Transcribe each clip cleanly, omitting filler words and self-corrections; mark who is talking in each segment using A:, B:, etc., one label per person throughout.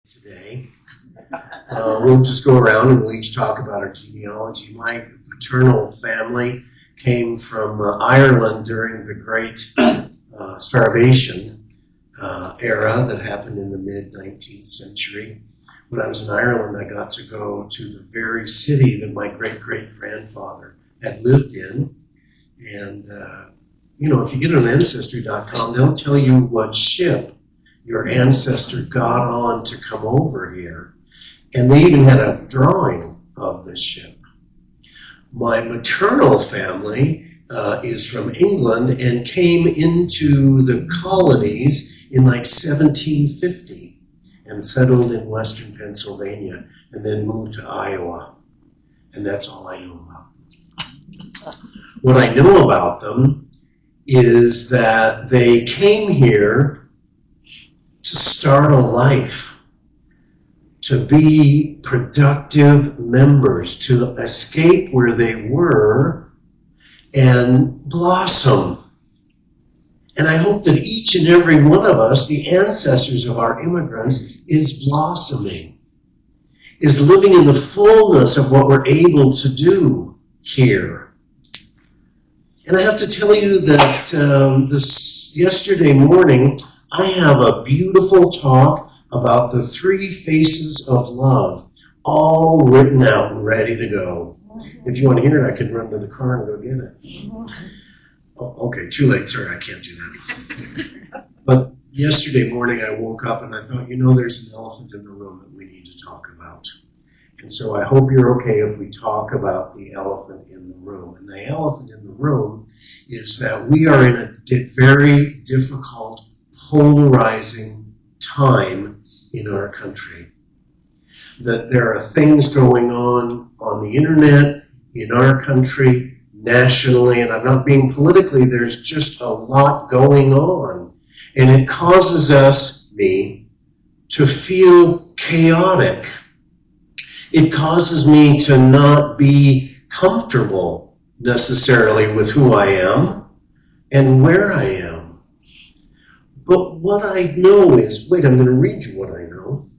A: today. We'll just go around and we'll each talk about our genealogy. My paternal family came from Ireland during the Great Starvation era that happened in the mid-19th century. When I was in Ireland, I got to go to the very city that my great-great-grandfather had lived in. And, if you get on Ancestry.com, they'll tell you what ship your ancestor got on to come over here. And they even had a drawing of the ship. My maternal family is from England and came into the colonies in like 1750 and settled in western Pennsylvania and then moved to Iowa. And that's all I know about them. What I know about them is that they came here to start a life, to be productive members, to escape where they were and blossom. And I hope that each and every one of us, the ancestors of our immigrants, is blossoming, is living in the fullness of what we're able to do here. And I have to tell you that this yesterday morning, I have a beautiful talk about the 3 faces of love, all written out and ready to go. If you want to hear it, I could run to the car and go get it. Oh, okay, too late. Sorry, I can't do that. But yesterday morning, I woke up and I thought, there's an elephant in the room that we need to talk about. And so I hope you're okay if we talk about the elephant in the room. And the elephant in the room is that we are in a very difficult, polarizing time in our country. That there are things going on the internet, in our country, nationally, and I'm not being politically, there's just a lot going on. And it causes me, to feel chaotic. It causes me to not be comfortable necessarily with who I am and where I am. But what I know is, I'm going to read you what I know.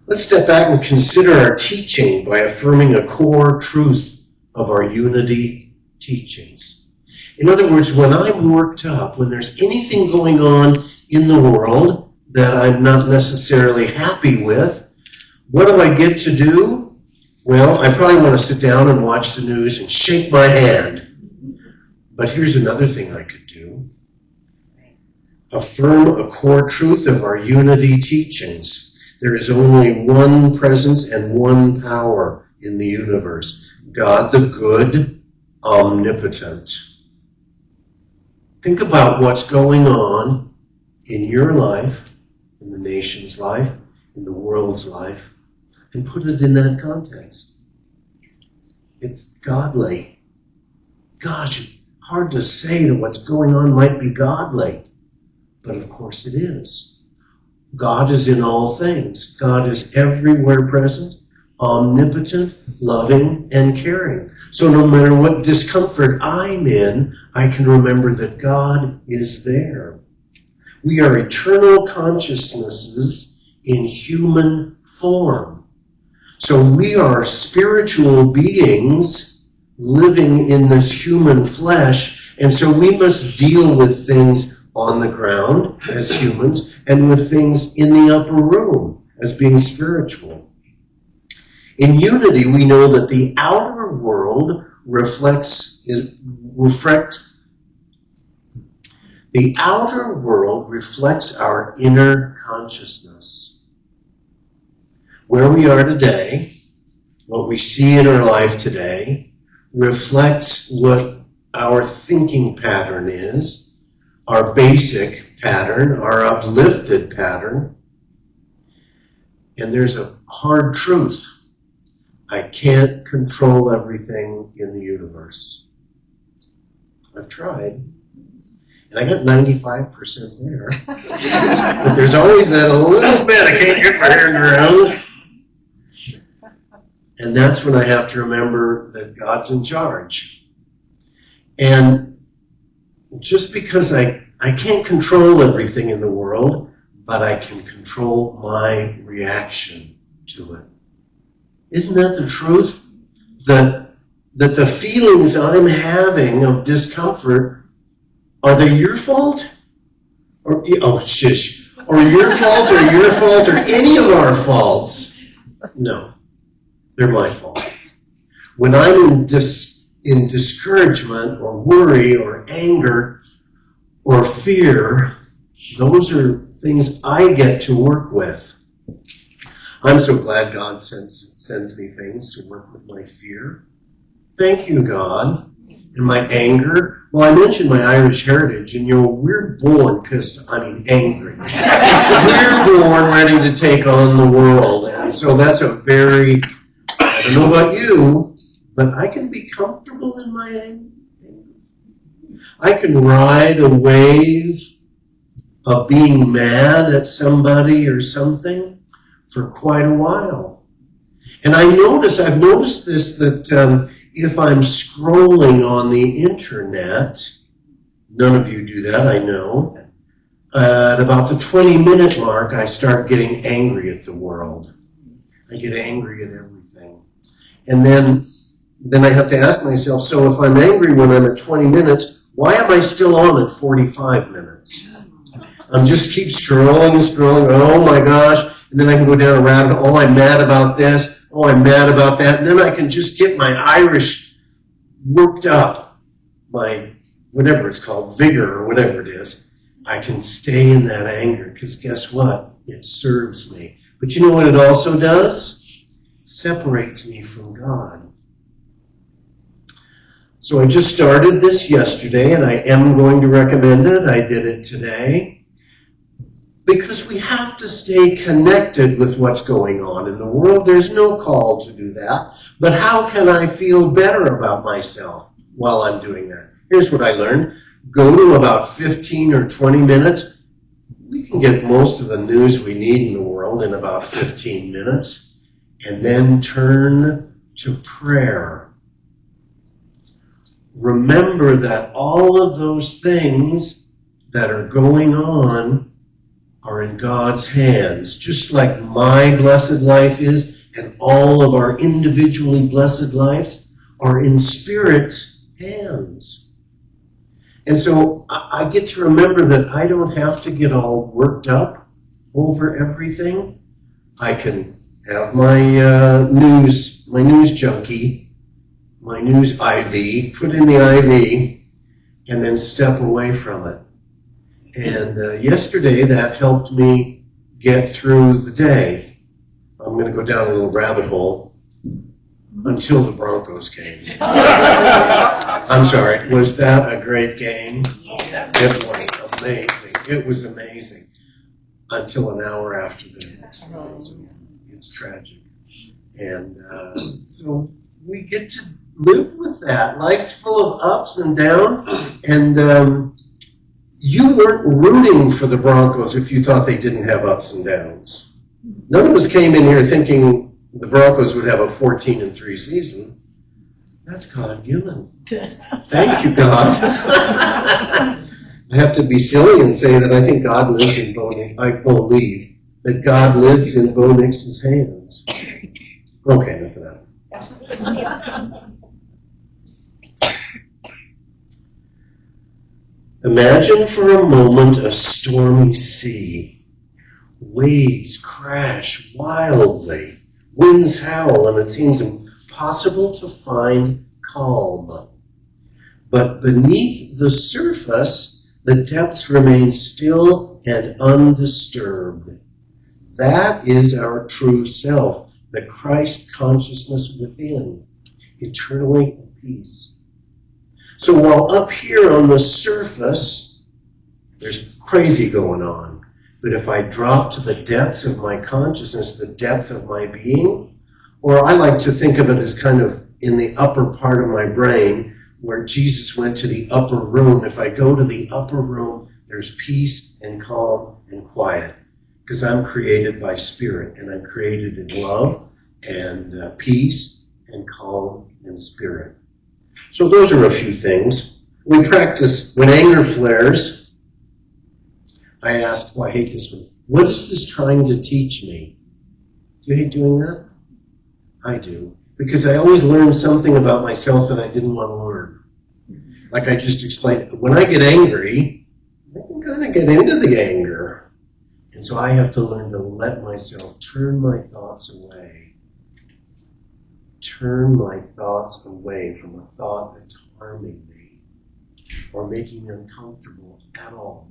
A: Let's step back and consider our teaching by affirming a core truth of our unity teachings. In other words, when I'm worked up, when there's anything going on in the world that I'm not necessarily happy with, what do I get to do? Well, I probably want to sit down and watch the news and shake my hand. But here's another thing I could do. Affirm a core truth of our unity teachings. There is only one presence and one power in the universe. God the good, omnipotent. Think about what's going on in your life, in the nation's life, in the world's life, and put it in that context. It's godly. Gosh, hard to say that what's going on might be godly, but of course it is. God is in all things. God is everywhere present, omnipotent, loving, and caring. So no matter what discomfort I'm in, I can remember that God is there. We are eternal consciousnesses in human form. So we are spiritual beings living in this human flesh, and so we must deal with things on the ground as humans and with things in the upper room as being spiritual. In unity, we know that the outer world reflects our inner consciousness. Where we are today, what we see in our life today, reflects what our thinking pattern is, our basic pattern, our uplifted pattern. And there's a hard truth. I can't control everything in the universe. I've tried. And I got 95% there. But there's always that a little bit I can't get my hand around. And that's when I have to remember that God's in charge. And just because I can't control everything in the world, but I can control my reaction to it. Isn't that the truth? That the feelings I'm having of discomfort, are they your fault? Or shush. Or your fault, or your fault, or any of our faults? No, they're my fault. When I'm in discouragement, or worry, or anger, or fear, those are things I get to work with. I'm so glad God sends me things to work with my fear. Thank you, God. And my anger. Well, I mentioned my Irish heritage, and we're born angry. We're born ready to take on the world. And so that's I don't know about you, but I can be comfortable in my anger. I can ride a wave of being mad at somebody or something for quite a while. And I've noticed this, that if I'm scrolling on the internet, none of you do that, I know, at about the 20-minute mark, I start getting angry at the world. I get angry at everything. And then I have to ask myself, so if I'm angry when I'm at 20 minutes, why am I still on at 45 minutes? I'm just keep scrolling, oh my gosh, and then I can go down a rabbit hole, oh, I'm mad about this, oh, I'm mad about that, and then I can just get my Irish worked up, my, whatever it's called, vigor or whatever it is. I can stay in that anger, because guess what? It serves me. But you know what it also does? Separates me from God. So I just started this yesterday, and I am going to recommend it. I did it today. Because we have to stay connected with what's going on in the world. There's no call to do that. But how can I feel better about myself while I'm doing that? Here's what I learned. Go to about 15 or 20 minutes. We can get most of the news we need in the world in about 15 minutes. And then turn to prayer. Remember that all of those things that are going on are in God's hands, just like my blessed life is, and all of our individually blessed lives are in Spirit's hands. And so I get to remember that I don't have to get all worked up over everything. I can have my news junkie, my news IV, put in the IV, and then step away from it. And yesterday that helped me get through the day. I'm going to go down a little rabbit hole until the Broncos came. I'm sorry, was that a great game? It was amazing. It was amazing. Until an hour after the game. It's tragic. And so we get to live with that. Life's full of ups and downs, and you weren't rooting for the Broncos if you thought they didn't have ups and downs. None of us came in here thinking the Broncos would have a 14-3 season. That's God-given. Thank you, God. I have to be silly and say that I think God lives in Bo Nix. I believe that God lives in Bo Nix's hands. Okay, enough of that. Imagine for a moment a stormy sea. Waves crash wildly, winds howl, and it seems impossible to find calm. But beneath the surface, the depths remain still and undisturbed. That is our true self, the Christ consciousness within, eternally at peace. So while up here on the surface, there's crazy going on. But if I drop to the depths of my consciousness, the depth of my being, or I like to think of it as kind of in the upper part of my brain, where Jesus went to the upper room. If I go to the upper room, there's peace and calm and quiet. Because I'm created by Spirit, and I'm created in love and peace and calm and Spirit. So those are a few things. We practice, when anger flares, I ask, I hate this one. What is this trying to teach me? Do you hate doing that? I do. Because I always learn something about myself that I didn't want to learn. Like I just explained, when I get angry, I can kind of get into the anger. And so I have to learn to let myself turn my thoughts away. Turn my thoughts away from a thought that's harming me or making me uncomfortable at all.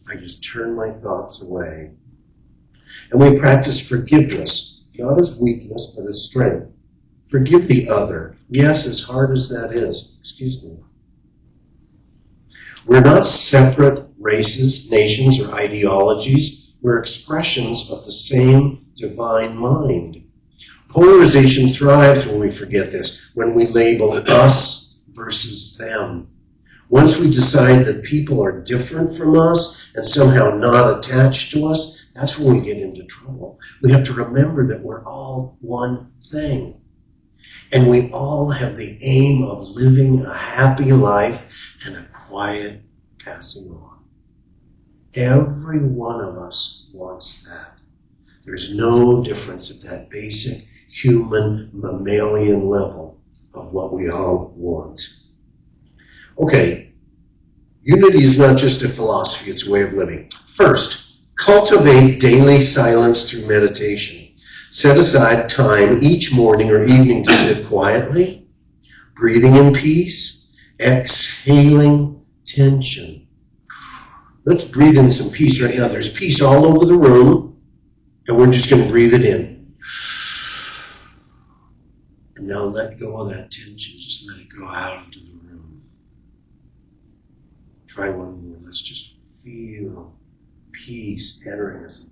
A: I just turn my thoughts away. And we practice forgiveness, not as weakness, but as strength. Forgive the other. Yes, as hard as that is. Excuse me. We're not separate races, nations, or ideologies. We're expressions of the same divine mind. Polarization thrives when we forget this, when we label us versus them. Once we decide that people are different from us and somehow not attached to us, that's when we get into trouble. We have to remember that we're all one thing. And we all have the aim of living a happy life and a quiet passing on. Every one of us wants that. There's no difference at that basic human mammalian level of what we all want. Okay, unity is not just a philosophy, it's a way of living. First, cultivate daily silence through meditation. Set aside time each morning or evening to sit quietly, breathing in peace, exhaling tension. Let's breathe in some peace right now. There's peace all over the room, and we're just going to breathe it in. And now let go of that tension. Just let it go out into the room. Try one more. Let's just feel peace entering us,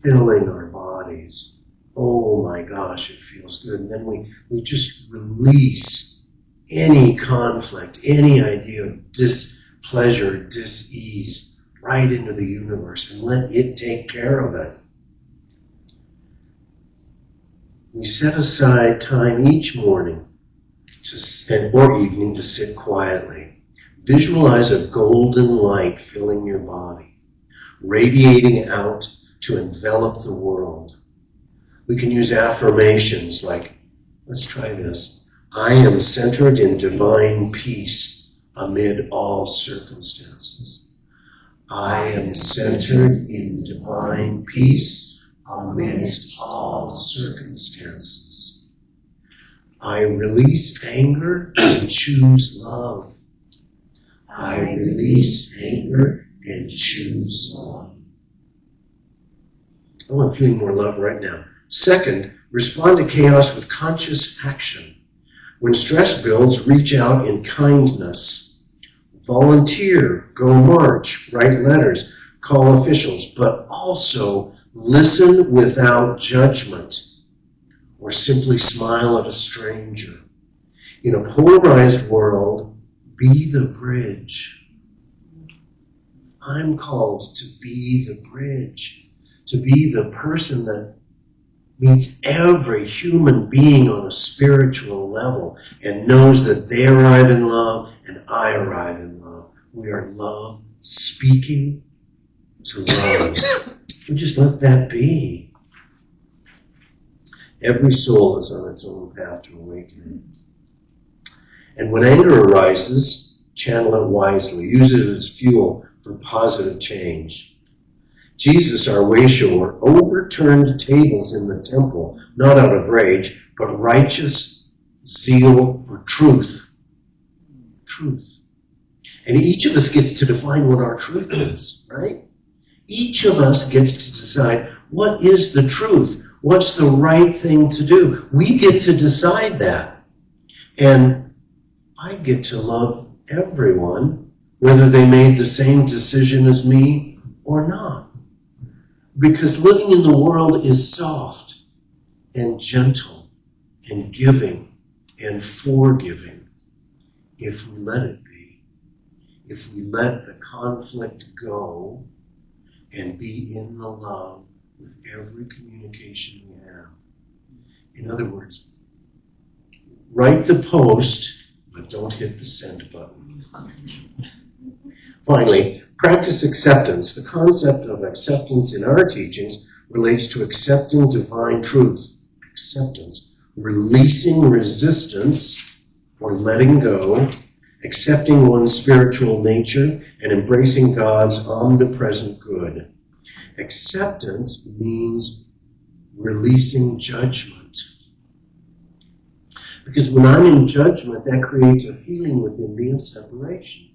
A: filling our bodies. Oh my gosh, it feels good. And then we just release any conflict, any idea of displeasure, dis-ease right into the universe and let it take care of it. We set aside time each morning or evening to sit quietly. Visualize a golden light filling your body, radiating out to envelop the world. We can use affirmations like, let's try this. I am centered in divine peace amid all circumstances. I am centered in divine peace amidst all circumstances. I release anger and choose love. I release anger and choose love. Oh, I'm feeling more love right now. Second, respond to chaos with conscious action. When stress builds, reach out in kindness. Volunteer, go march, write letters, call officials, but also listen without judgment or simply smile at a stranger. In a polarized world, be the bridge. I'm called to be the bridge, to be the person that meets every human being on a spiritual level and knows that they arrive in love and I arrive in love. We are love speaking to love. We just let that be. Every soul is on its own path to awakening. And when anger arises, channel it wisely. Use it as fuel for positive change. Jesus, our way shower, overturned tables in the temple, not out of rage, but righteous zeal for truth. Truth. And each of us gets to define what our truth is, right? Each of us gets to decide what is the truth, what's the right thing to do. We get to decide that. And I get to love everyone, whether they made the same decision as me or not. Because living in the world is soft and gentle and giving and forgiving if we let it be. If we let the conflict go and be in the love with every communication we have. In other words, write the post, but but don't hit the send button. Finally, practice acceptance. The concept of acceptance in our teachings relates to accepting divine truth. Acceptance. Releasing resistance or letting go, accepting one's spiritual nature, and embracing God's omnipresent good. Acceptance means releasing judgment. Because when I'm in judgment, that creates a feeling within me of separation.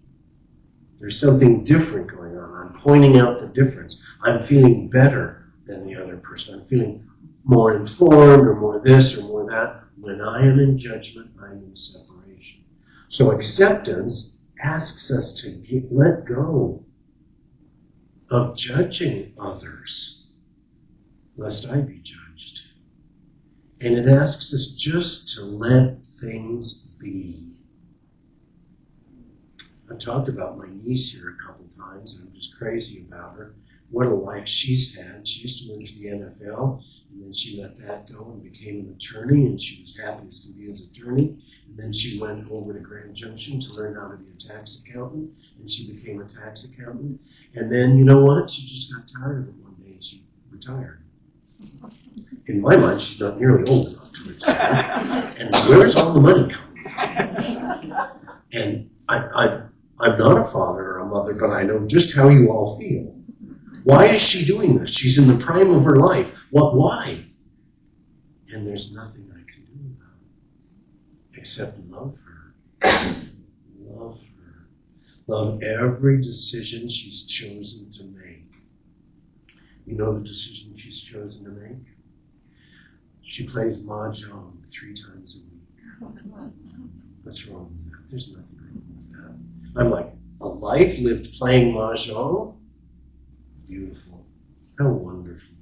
A: There's something different going on. I'm pointing out the difference. I'm feeling better than the other person. I'm feeling more informed or more this or more that. When I am in judgment, I'm in separation. So acceptance asks us to let go of judging others, lest I be judged. And it asks us just to let things be. I've talked about my niece here a couple times, and I'm just crazy about her. What a life she's had. She used to work for the NFL, and then she let that go and became an attorney, and she was happy as can be as an attorney. And then she went over to Grand Junction to learn how to be a tax accountant, and she became a tax accountant. And then, you know what? She just got tired of it one day, and she retired. In my mind, she's not nearly old enough to retire. And where's all the money coming from? And I'm not a father or a mother, but I know just how you all feel. Why is she doing this? She's in the prime of her life. Why? And there's nothing I can do about it except love her. Love her. Love every decision she's chosen to make. You know the decision she's chosen to make? She plays mahjong 3 times a week. What's wrong with that? There's nothing wrong with that. I'm like, a life lived playing mahjong? Beautiful. How wonderful.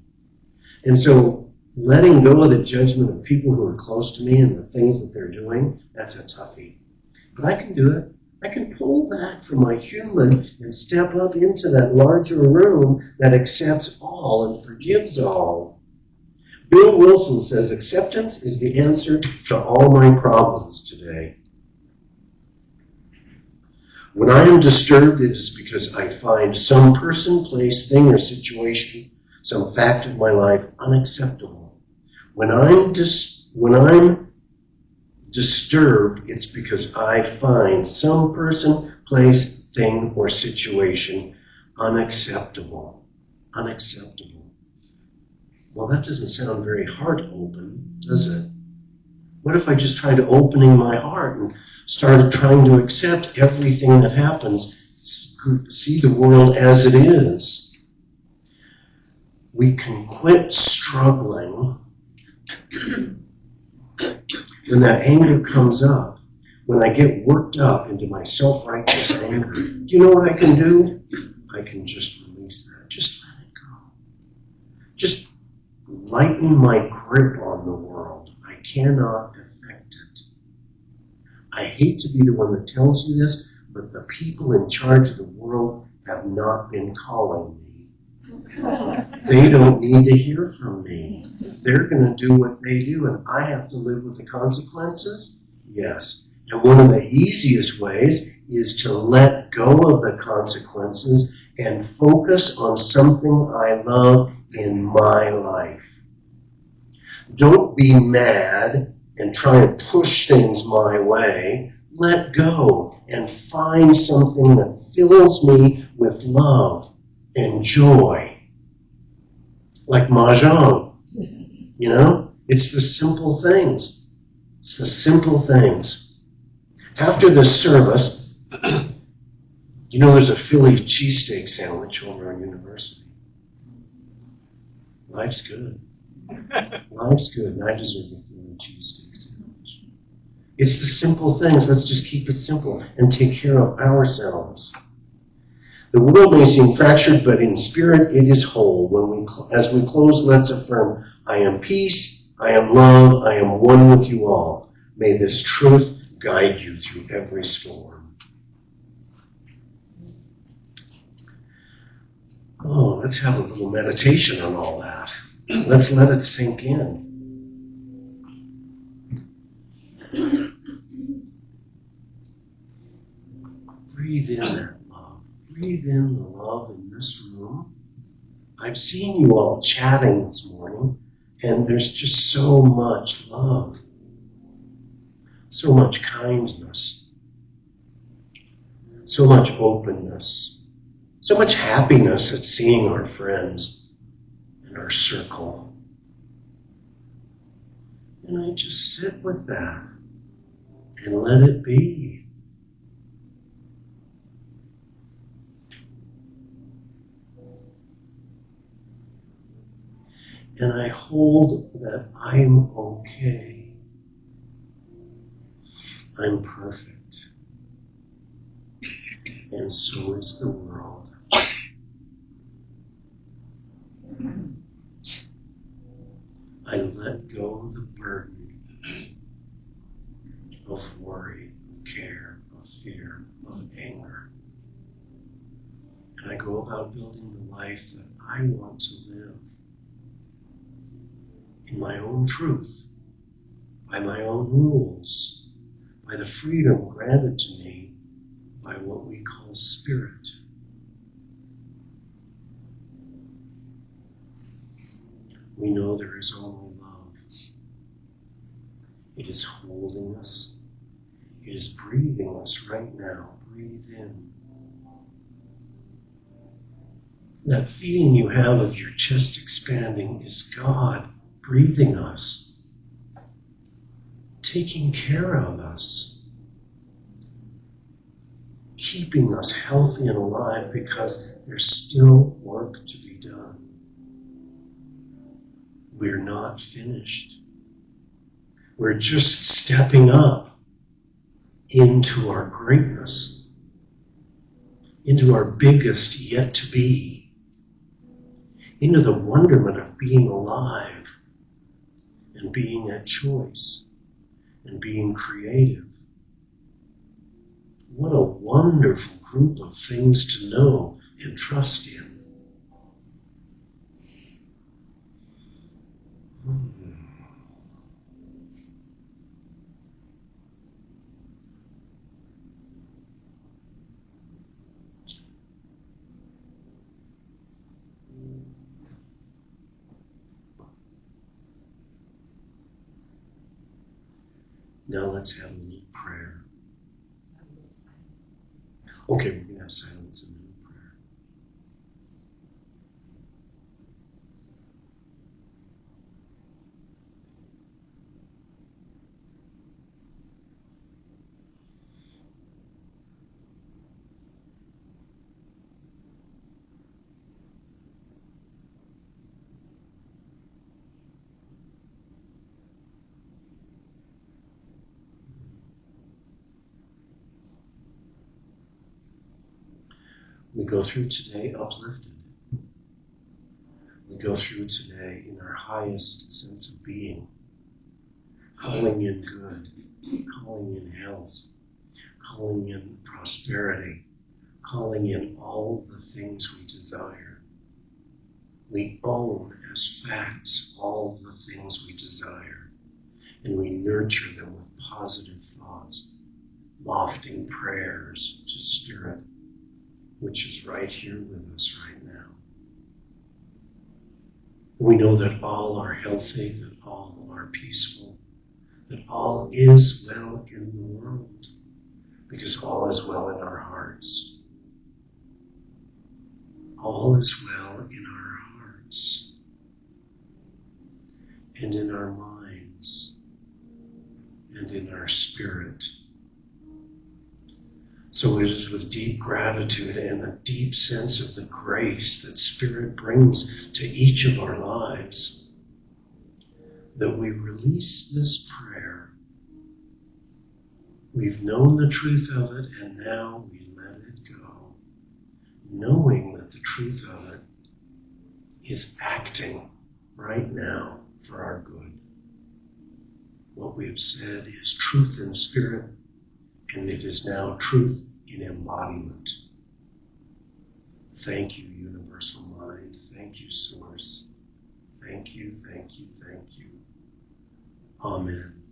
A: And so letting go of the judgment of people who are close to me and the things that they're doing, that's a toughie. But I can do it. I can pull back from my human and step up into that larger room that accepts all and forgives all. Bill Wilson says, acceptance is the answer to all my problems today. When I am disturbed, it is because I find some person, place, thing, or situation, some fact of my life unacceptable. When I'm disturbed, it's because I find some person, place, thing, or situation unacceptable. Unacceptable. Well, that doesn't sound very heart open, does it? What if I just tried opening my heart and started trying to accept everything that happens, see the world as it is? We can quit struggling when that anger comes up, when I get worked up into my self-righteous anger. Do you know what I can do? I can just release that. Just let it go. Just lighten my grip on the world. I cannot affect it. I hate to be the one that tells you this, but the people in charge of the world have not been calling me. They don't need to hear from me. They're going to do what they do, and I have to live with the consequences? Yes. And one of the easiest ways is to let go of the consequences and focus on something I love in my life. Don't be mad and try and push things my way. Let go and find something that fills me with love and joy. Like mahjong, you know? It's the simple things. It's the simple things. After this service, you know there's a Philly cheesesteak sandwich over on University. Life's good. Life's good, and I deserve a Philly cheesesteak sandwich. It's the simple things. Let's just keep it simple and take care of ourselves. The world may seem fractured, but in spirit it is whole. As we close, let's affirm, I am peace, I am love, I am one with you all. May this truth guide you through every storm. Oh, let's have a little meditation on all that. Let's let it sink in. breathe in that love. Breathe in the love in this room. I've seen you all chatting this morning, and there's just so much love, so much kindness, so much openness, so much happiness at seeing our friends in our circle. And I just sit with that and let it be. And I hold that I'm okay. I'm perfect. And so is the world. I let go the burden of worry, of care, of fear, of anger. And I go about building the life that I want to live in my own truth, by my own rules, by the freedom granted to me by what we call spirit. We know there is only love. It is holding us. It is breathing us right now. Breathe in. That feeling you have of your chest expanding is God breathing us, taking care of us, keeping us healthy and alive because there's still work to be done. We're not finished. We're just stepping up into our greatness, into our biggest yet to be, into the wonderment of being alive and being at choice and being creative. What a wonderful group of things to know and trust in. Now let's have a little prayer. Okay, we're going to have silence and then a prayer. We go through today uplifted. We go through today in our highest sense of being, calling in good, calling in health, calling in prosperity, calling in all the things we desire. We own as facts all the things we desire, and we nurture them with positive thoughts, lofting prayers to Spirit, which is right here with us right now. We know that all are healthy, that all are peaceful, that all is well in the world, because all is well in our hearts. All is well in our hearts and in our minds and in our spirit. So it is with deep gratitude and a deep sense of the grace that Spirit brings to each of our lives that we release this prayer. We've known the truth of it, and now we let it go, knowing that the truth of it is acting right now for our good. What we have said is truth in spirit, and it is now truth in embodiment. Thank you, Universal Mind. Thank you, Source. Thank you, thank you, thank you. Amen.